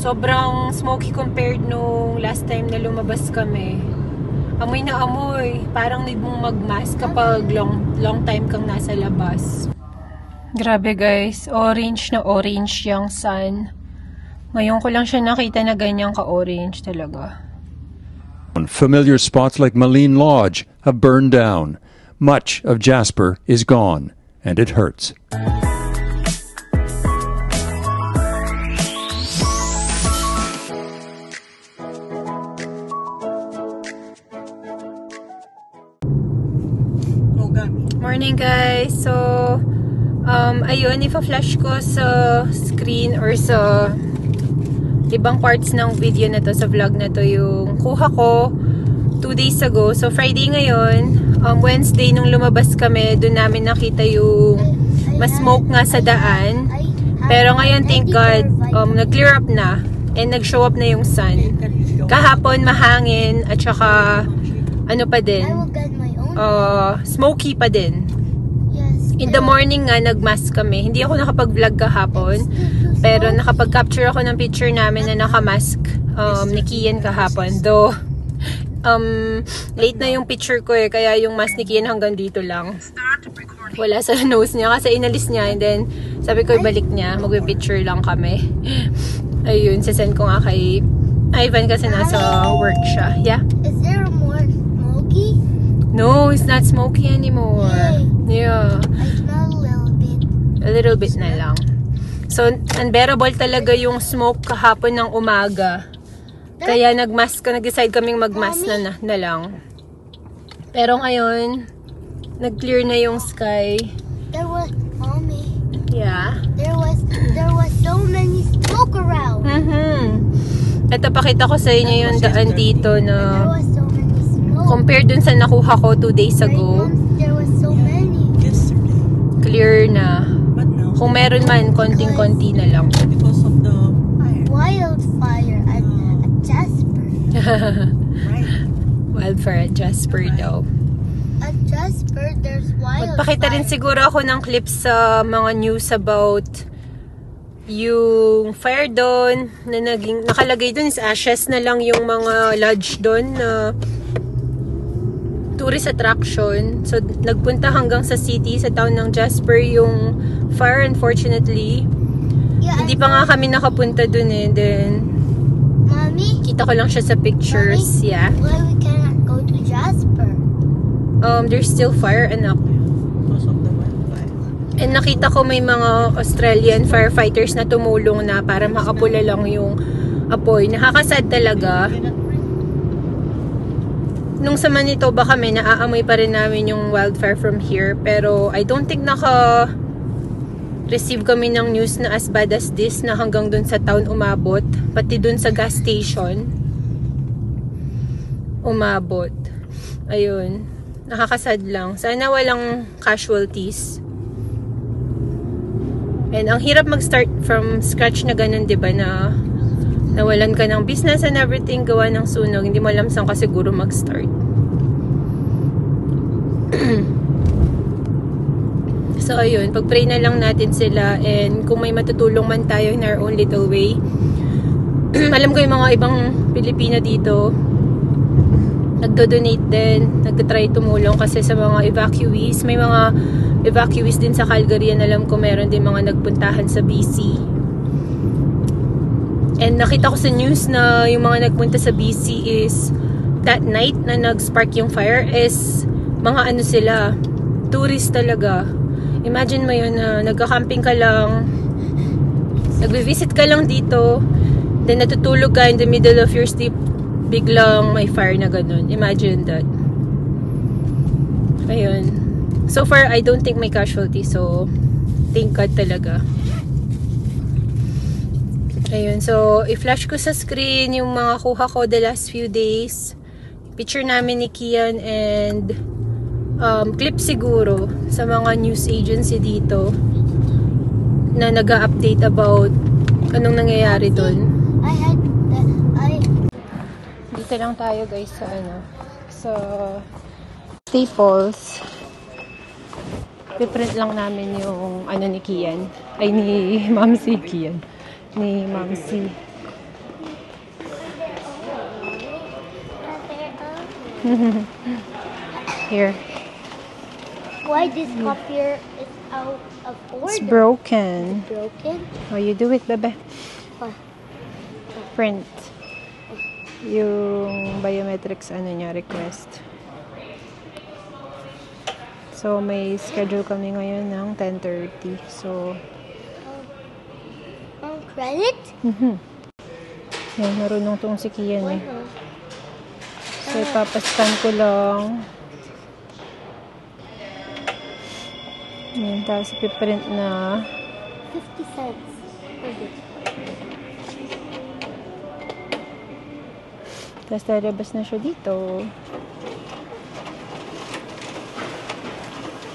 sobrang smoky compared nung last time na lumabas kami. Amoy na amoy. Parang need mong mag-mask kapag long time kang nasa labas. Grabe guys, orange na orange yung sun. Ngayon ko lang siya nakita na ganyang ka-orange talaga. Familiar spots like Malin Lodge have burned down. Much of Jasper is gone, and it hurts. Morning guys. So, ayun, ipa-flash ko sa screen or sa ibang parts ng video na to, sa vlog na to, yung kuha ko 2 days ago. So, Friday ngayon, Wednesday nung lumabas kami, doon namin nakita yung mas smoke nga sa daan. Pero ngayon, thank God, nag-clear up na and nag-show up na yung sun. Kahapon, mahangin at saka ano pa din, smoky pa din. In the morning nga, nag-mask kami. Hindi ako nakapag-vlog kahapon, pero nakapag-capture ako ng picture namin na naka-mask ni Kian kahapon. Though, late na yung picture ko kaya yung mask ni Kian hanggang dito lang. Wala sa nose niya kasi inalis niya, and then sabi ko ibalik niya, mag-picture lang kami. Ayun, sasend ko nga kay Ivan kasi nasa work siya. Yeah? Is there more smoky? No, it's not smoky anymore. Yay. Yeah. I smell a little bit. A little bit na lang. So, unbearable talaga yung smoke kahapon ng umaga. Kaya nag-decide kaming mag-mask na lang. Pero ngayon, nag-clear na yung sky. There was, Mommy. Yeah. There was so many smoke around. Ito, pakita ko sa inyo yung daan dito There na was so many smoke. compared dun sa nakuha ko 2 days ago, There was so many. clear na. Kung meron man, konting-konti na lang. Because of the fire. Wildfire at Jasper. Wildfire at Jasper daw. At Jasper, there's wildfire. Magpakita rin siguro ako ng clips sa mga news about yung fire doon na nakalagay doon is ashes na lang yung mga lodge doon na tourist attraction. So, nagpunta hanggang sa city, sa town ng Jasper yung fire, unfortunately. Yeah, Hindi pa nga kami nakapunta doon Then, Mommy, kita ko lang siya sa pictures. Mommy? Yeah. why we cannot go to Jasper? There's still fire, anak. Because of the wildfire. And nakita ko may mga Australian firefighters na tumulong na para makapula lang yung apoy. Nakakasad talaga. Nung sa Manitoba kami, naaamoy pa rin namin yung wildfire from here. Pero I don't think receive kami ng news na as bad as this na hanggang dun sa town umabot. Pati dun sa gas station umabot. Ayun. Nakakasad lang. Sana walang casualties. And ang hirap mag-start from scratch na ganun, diba, na nawalan ka ng business and everything, gawa ng sunog. Hindi mo alam saan ka siguro mag-start. So, ayun. Pag-pray na lang natin sila. And kung may matutulong man tayo in our own little way. Alam ko yung mga ibang Pilipino dito, nagdo-donate din. Nagtatry tumulong kasi sa mga evacuees. May mga evacuees din sa Calgary. And alam ko meron din mga nagpuntahan sa BC. And nakita ko sa news na yung mga nagpunta sa BC is that night na nag-spark yung fire is mga ano sila, tourist talaga. Imagine mo yun na nagka-camping ka lang, nagbe-visit ka lang dito, then natutulog ka in the middle of your sleep, biglang may fire na ganun. Imagine that. Ayun. So far, I don't think may casualty, so thank God talaga. Ayun, so i-flash ko sa screen yung mga kuha ko the last few days. Picture namin ni Kian and clip siguro sa mga news agency dito na nag-update about anong nangyayari doon. Dito lang tayo guys sa sa Staples. Piprint lang namin yung ni Kian. Ay, ni Mamsi Kian. Ni Mamsi. Here. Why this cup here is out of order? It's broken. Broken? Oh, you do it, bebe. What? Print. Yung biometrics, request. So, may schedule kami ngayon ng 10:30. So, Credit? yan, marunong tong si Kian eh. Wow. So, ipapascan ko lang. Yan, tapos ipiprint na 50 cents. tapos lalabas na siya dito.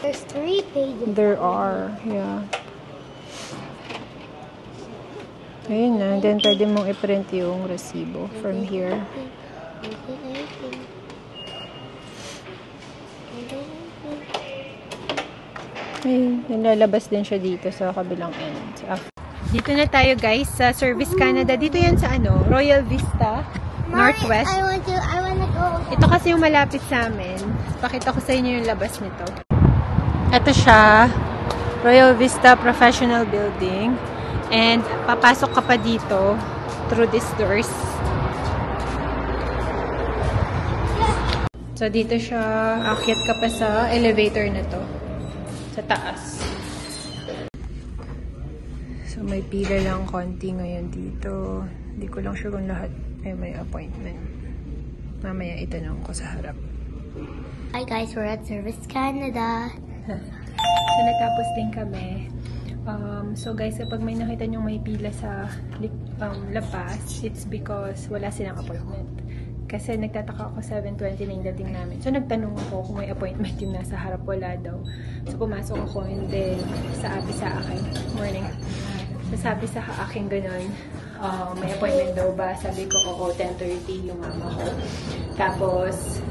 There's 3 pages. There are, yeah. Ayun na, then pwede mong i-print yung resibo from here. Ayun, lalabas din siya dito sa kabilang end. Dito na tayo guys sa Service Canada. Dito yan sa Royal Vista, Northwest. I wanna go. Ito kasi yung malapit sa amin. Pakita ko sa inyo yung labas nito. Ito siya, Royal Vista Professional Building. And papasok ka pa dito through these doors. So dito siya, akyat ka pa sa elevator na to. Sa taas. So may pila lang konti ngayon dito. Hindi ko lang sure kung lahat ay may appointment. Mamaya itanong ko sa harap. Hi guys, we're at Service Canada. So natapos din kami. So guys, kapag may nakita nyo may pila sa labas, it's because wala silang appointment. Kasi nagtataka ako 7:20 na yung dating namin. So nagtanong ako kung may appointment yung nasa harap, wala daw. So pumasok ako and then sabi sa akin, morning. So sabi sa akin ganun, may appointment daw ba? Sabi ko, oo, 10:30 yung mama ko. Tapos,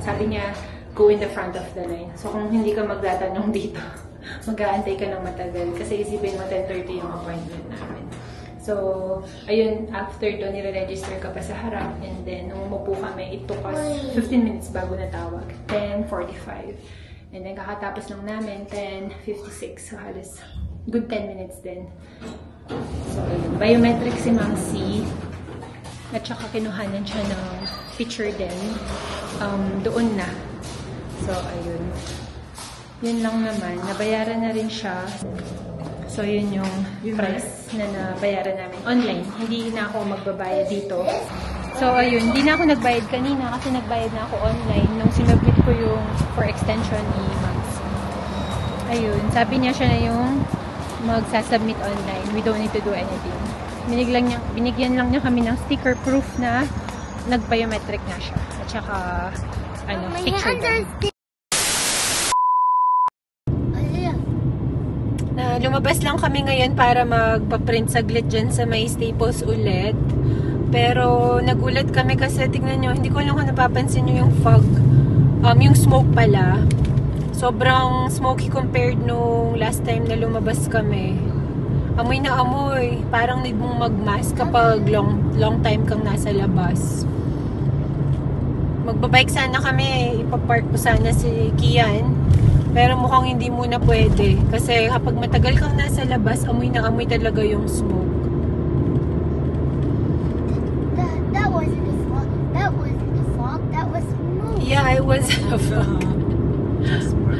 sabi niya, go in the front of the line. So kung hindi ka magtatanong dito, mag-aantay ka ng matagal. Kasi isipin mo 10:30 yung appointment namin. So, ayun, after doon, nire-register ka pa sa harap. And then, nung umupo kami, it took us 15 minutes bago natawag. 10:45. And then, kakatapos lang namin, 10:56. So, halos good 10 minutes din. So, ayun. Biometric si Ma'am C. At saka kinuhanan siya ng picture din. Doon na. So, ayun. Yun lang naman. Nabayaran na rin siya. So, yun yung price na nabayaran namin online. Hindi na ako magbabayad dito. So, ayun. Hindi na ako nagbayad kanina kasi nagbayad na ako online nung sinubmit ko yung for extension ni Max. Ayun. Sabi niya siya na yung magsasubmit online. We don't need to do anything. Binigyan lang niya kami ng sticker proof na nag-biometric na siya. At saka, picture din. Lumabas lang kami ngayon para magpa-print saglit dyan sa may Staples ulit. Pero nagulat kami kasi tignan nyo, hindi ko lang kung napapansin nyo yung fog. Yung smoke pala. Sobrang smoky compared nung last time na lumabas kami. Amoy na amoy. Parang need mong mag-mask kapag long time kang nasa labas. Magbabike sana kami. Ipapark ko sana si Kian. Pero mukhang hindi muna pwede. Kasi kapag matagal kang nasa labas, amoy na amoy talaga yung smoke. That wasn't a fog. That wasn't a fog. That was smoke. Yeah, it was a fog. Jasper.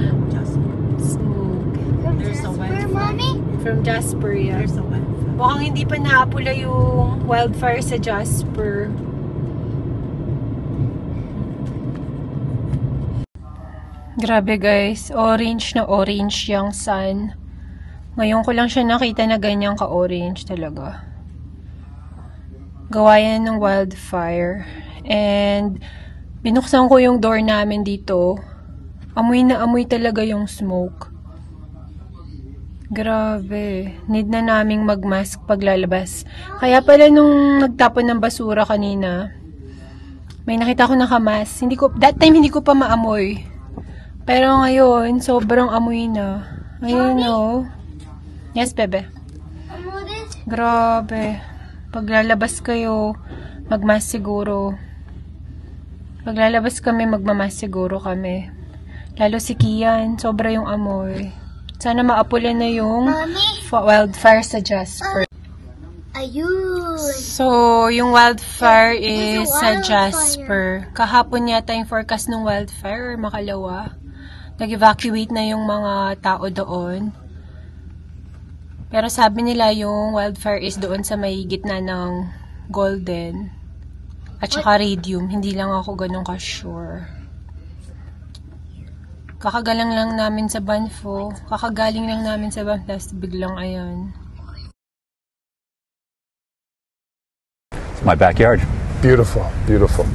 Smoke. From There's a Jasper, wildfire. Mommy? From Jasper, yeah. There's a wildfire. Mukhang hindi pa naapula yung wildfire sa Jasper. Grabe guys, orange na orange yung sun. Ngayon ko lang siya nakita na ganyang ka-orange talaga. Gawa yan ng wildfire. And binuksan ko yung door namin dito. Amoy na amoy talaga yung smoke. Grabe. Need na naming mag-mask paglalabas. Kaya pala nung nagtapon ng basura kanina, may nakita ko naka-mask. That time hindi ko pa maamoy. Pero ngayon, sobrang amoy na. Ayun o. Yes, bebe. Grabe. Paglalabas kayo, mag-mask siguro. Paglalabas kami, magmamas siguro kami. Lalo si Kian, sobra yung amoy. Sana maapulan na yung wildfire sa Jasper. Ayun. So, yung wildfire is sa Jasper. Kahapon yata yung forecast ng wildfire or makalawa. Nag-evacuate na yung mga tao doon. Pero sabi nila yung wildfire is doon sa may gitna ng Golden at saka Radium. Hindi lang ako ganun ka-sure. Kakagaling lang namin sa Banff. Tapos biglang ayan. My backyard. Beautiful, beautiful.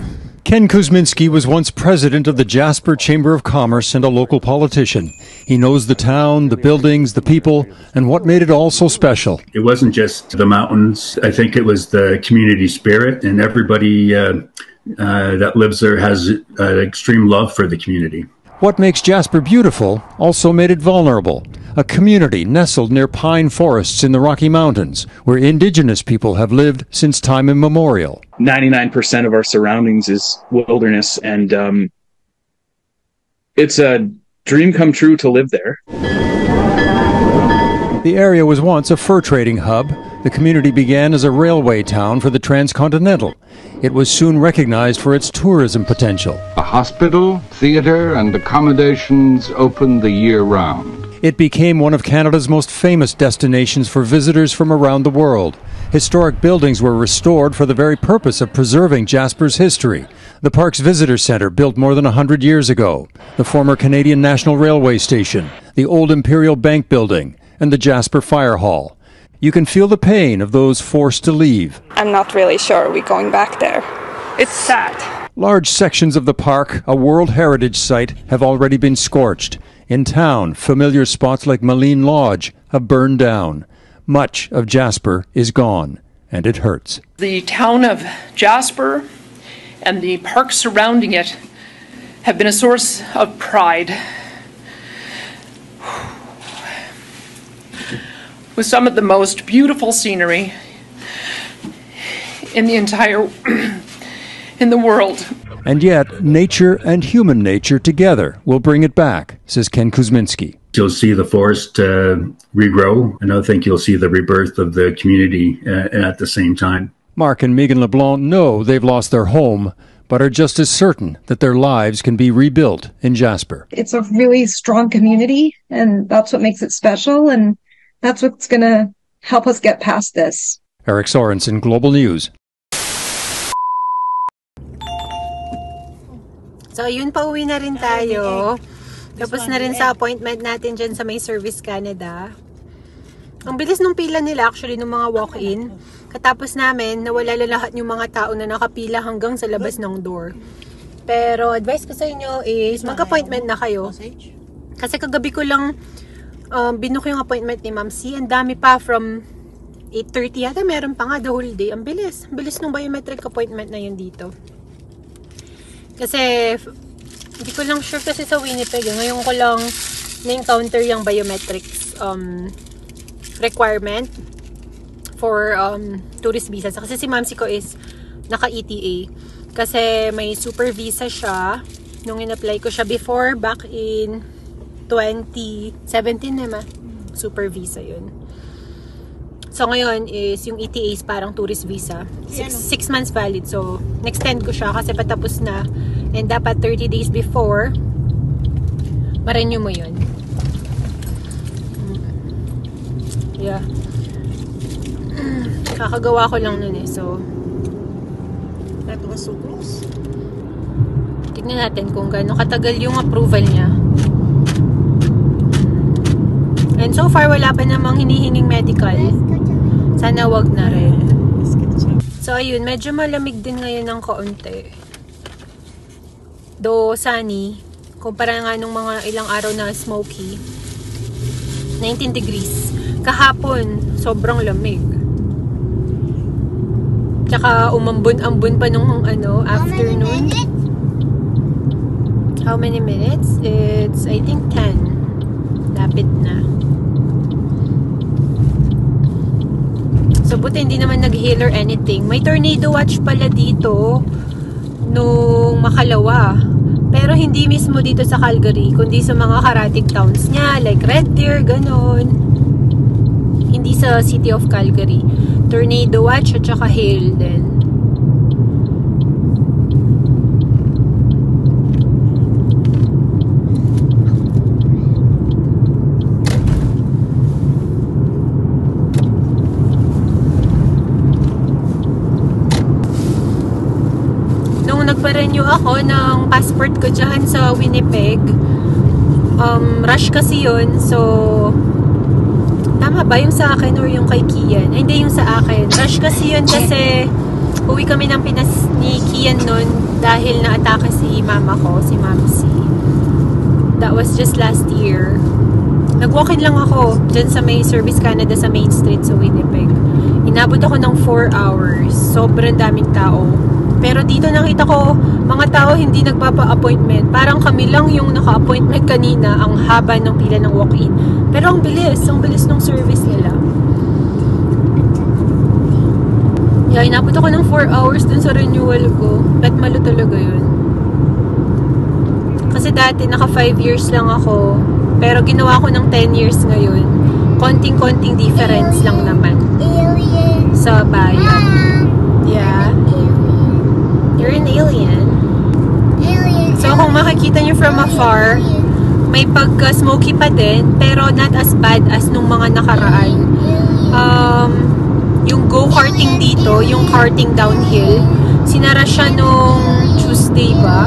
Ken Kuzminski was once president of the Jasper Chamber of Commerce and a local politician. He knows the town, the buildings, the people, and what made it all so special. It wasn't just the mountains. I think it was the community spirit, and everybody that lives there has an extreme love for the community. What makes Jasper beautiful also made it vulnerable. A community nestled near pine forests in the Rocky Mountains, where indigenous people have lived since time immemorial. 99% of our surroundings is wilderness, and it's a dream come true to live there. The area was once a fur trading hub. The community began as a railway town for the Transcontinental. It was soon recognized for its tourism potential. A hospital, theatre and accommodations open the year round. It became one of Canada's most famous destinations for visitors from around the world. Historic buildings were restored for the very purpose of preserving Jasper's history. The park's visitor centre, built more than 100 years ago, the former Canadian National Railway Station, the old Imperial Bank Building, and the Jasper Fire Hall. You can feel the pain of those forced to leave. I'm not really sure we're going back there. It's sad. Large sections of the park, a World Heritage Site, have already been scorched. In town, familiar spots like Maligne Lodge have burned down. Much of Jasper is gone, and it hurts. The town of Jasper and the park surrounding it have been a source of pride. With some of the most beautiful scenery in the entire in the world. And yet, nature and human nature together will bring it back, says Ken Kuzminski. You'll see the forest regrow, and I think you'll see the rebirth of the community at the same time. Mark and Megan LeBlanc know they've lost their home, but are just as certain that their lives can be rebuilt in Jasper. It's a really strong community, and that's what makes it special, and that's what's going to help us get past this. Eric Sorensen, Global News. So, yun, pauwi na rin tayo. Tapos na rin sa appointment natin dyan sa may Service Canada. Ang bilis nung pila nila actually nung mga walk-in. Katapos namin, nawala lahat yung mga tao na nakapila hanggang sa labas ng door. Pero advice ko sa inyo is mag-appointment na kayo. Kasi kagabi ko lang binook yung appointment ni Ma'am C. Ang dami pa from 8:30 yata. Meron pa nga the whole day. Ang bilis. Ang bilis nung biometric appointment na yun dito. Kasi hindi ko lang sure kasi sa Winnipeg. Ngayon ko lang na-encounter yung biometrics requirement for tourist visa. Kasi si Mamsi ko is naka-ETA. Kasi may super visa siya. Nung in-apply ko siya before, back in 2017 naman. Super visa yun. So ngayon is yung ETA is parang tourist visa. 6 months valid. So next-extend ko siya kasi patapos na. And dapat 30 days before ma-renew mo yun. Yeah. Kakagawa ko lang nun eh. So that was so close. Tignan natin kung gaano katagal yung approval niya. And so far wala pa namang hinihinging medical. Sana wag na rin. So ayun, medyo malamig din ngayon ng kaunti. Though sunny, kumpara nga nung mga ilang araw na smoky. 19 degrees. Kahapon, sobrang lamig. Tsaka umambun-ambun pa nung afternoon. How many minutes? It's, I think, 10. Lapit na. So, buti hindi naman nag-hail or anything. May tornado watch pala dito nung makalawa. Pero hindi mismo dito sa Calgary, kundi sa mga karatig towns niya, like Red Deer, ganon. Hindi sa city of Calgary. Tornado watch at saka hail din. Nagpa-renew ako ng passport ko dyan sa Winnipeg. Rush kasi yun. So, tama ba yung sa akin or yung kay Kian? Ay, hindi, yung sa akin. Rush kasi yun kasi uwi kami ng Pinas ni Kian nun dahil na-atake si mama ko, si Mamsi. That was just last year. Nag-walk-in lang ako dyan sa may Service Canada sa Main Street sa Winnipeg. Inabot ako ng 4 hours. Sobrang daming tao. Pero dito nakita ko, mga tao hindi nagpapa-appointment. Parang kami lang yung naka-appointment kanina, ang haba ng pila ng walk-in. Pero ang bilis ng service nila. Yeah, inabot ako ng 4 hours dun sa renewal ko. Bet malo talaga yun. Kasi dati naka 5 years lang ako. Pero ginawa ko ng 10 years ngayon. Konting-konting difference lang naman. Sa bayad. Yeah. You're an alien. So, kung makikita nyo from afar, may pagka-smoky pa din, pero not as bad as nung mga nakaraan. Yung go-karting dito, yung karting downhill, sinara siya nung Tuesday ba?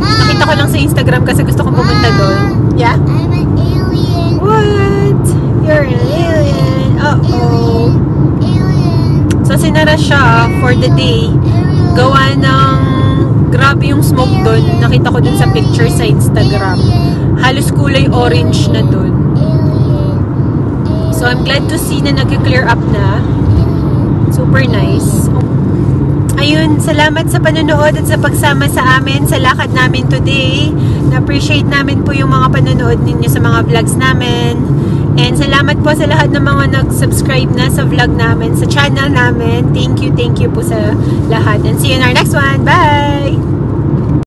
Nakita ko lang sa Instagram kasi gusto kong pumunta doon. Yeah? I'm an alien. What? You're an alien. Uh-oh. So, sinara siya for the day. Gawa ng grabe yung smoke doon. Nakita ko dun sa picture sa Instagram. Halos kulay orange na doon. So, I'm glad to see na nag-clear up na. Super nice. Ayun, salamat sa panonood at sa pagsama sa amin sa lakad namin today. Na-appreciate namin po yung mga panonood ninyo sa mga vlogs namin. And salamat po sa lahat ng mga nag-subscribe na sa vlog namin, sa channel namin. Thank you po sa lahat. And see you in our next one. Bye!